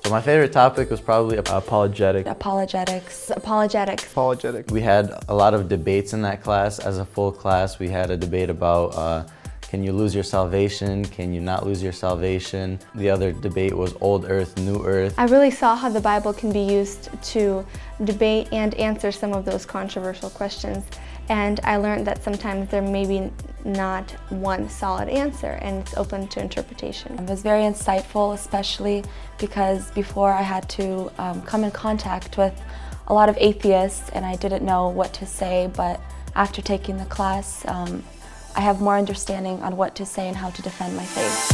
So my favorite topic was probably Apologetics. We had a lot of debates in that class. As a full class, we had a debate about can you lose your salvation? Can you not lose your salvation? The other debate was old earth, new earth. I really saw how the Bible can be used to debate and answer some of those controversial questions. And I learned that sometimes there may be not one solid answer and it's open to interpretation. It was very insightful, especially because before I had to come in contact with a lot of atheists and I didn't know what to say, but after taking the class, I have more understanding on what to say and how to defend my faith.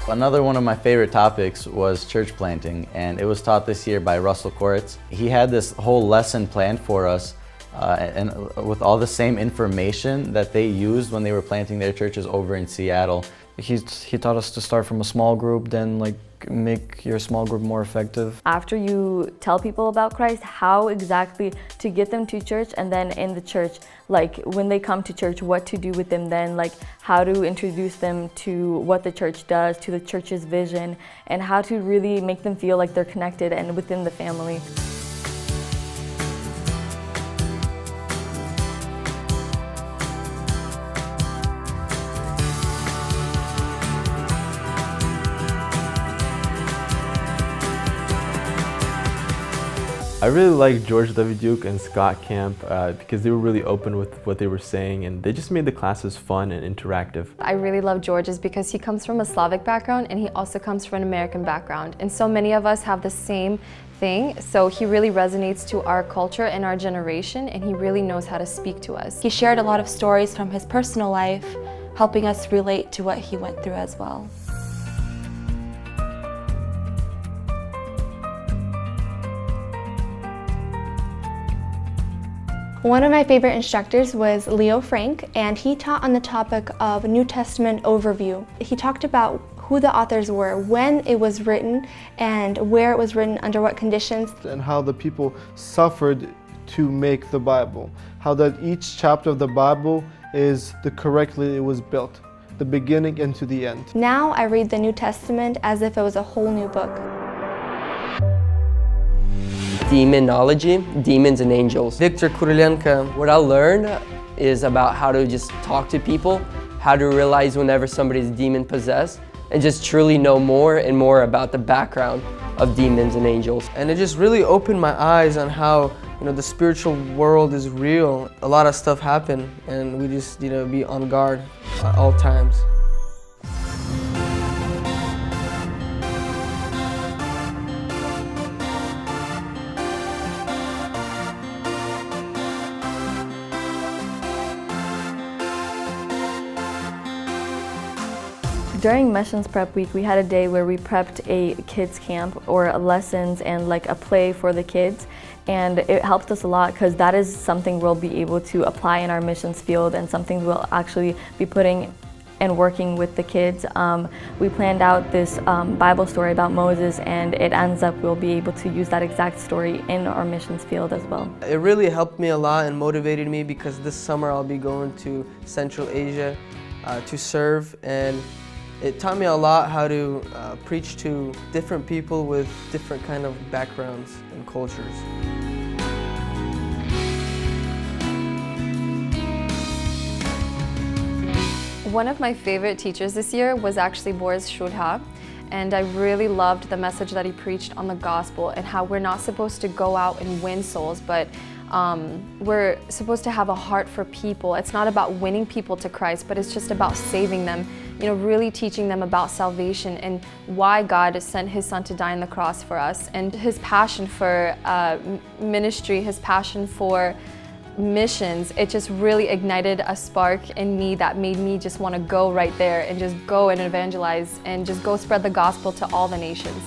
Another one of my favorite topics was church planting, and it was taught this year by Russell Koritz. He had this whole lesson planned for us and with all the same information that they used when they were planting their churches over in Seattle. He taught us to start from a small group, then make your small group more effective. After you tell people about Christ, how exactly to get them to church, and then in the church, when they come to church, what to do with them then, how to introduce them to what the church does, to the church's vision, and how to really make them feel like they're connected and within the family. I really liked George W. Duke and Scott Camp because they were really open with what they were saying, and they just made the classes fun and interactive. I really love George's because he comes from a Slavic background and he also comes from an American background. And so many of us have the same thing, so he really resonates to our culture and our generation, and he really knows how to speak to us. He shared a lot of stories from his personal life, helping us relate to what he went through as well. One of my favorite instructors was Leo Frank, and he taught on the topic of New Testament overview. He talked about who the authors were, when it was written, and where it was written, under what conditions. And how the people suffered to make the Bible. How that each chapter of the Bible is the correctly it was built, the beginning into the end. Now I read the New Testament as if it was a whole new book. Demonology, demons and angels. Victor Kurilenko, what I learned is about how to just talk to people, how to realize whenever somebody's demon possessed, and just truly know more and more about the background of demons and angels. And it just really opened my eyes on how the spiritual world is real. A lot of stuff happen and we just be on guard at all times. During Missions Prep Week, we had a day where we prepped a kids camp or lessons and a play for the kids, and it helped us a lot because that is something we'll be able to apply in our missions field and something we'll actually be putting and working with the kids. We planned out this Bible story about Moses, and it ends up we'll be able to use that exact story in our missions field as well. It really helped me a lot and motivated me because this summer I'll be going to Central Asia to serve, and it taught me a lot how to preach to different people with different kind of backgrounds and cultures. One of my favorite teachers this year was actually Boris Shudha, and I really loved the message that he preached on the gospel and how we're not supposed to go out and win souls, but we're supposed to have a heart for people. It's not about winning people to Christ, but it's just about saving them, really teaching them about salvation and why God sent His Son to die on the cross for us. And his passion for ministry, his passion for missions, it just really ignited a spark in me that made me just want to go right there and just go and evangelize and just go spread the gospel to all the nations.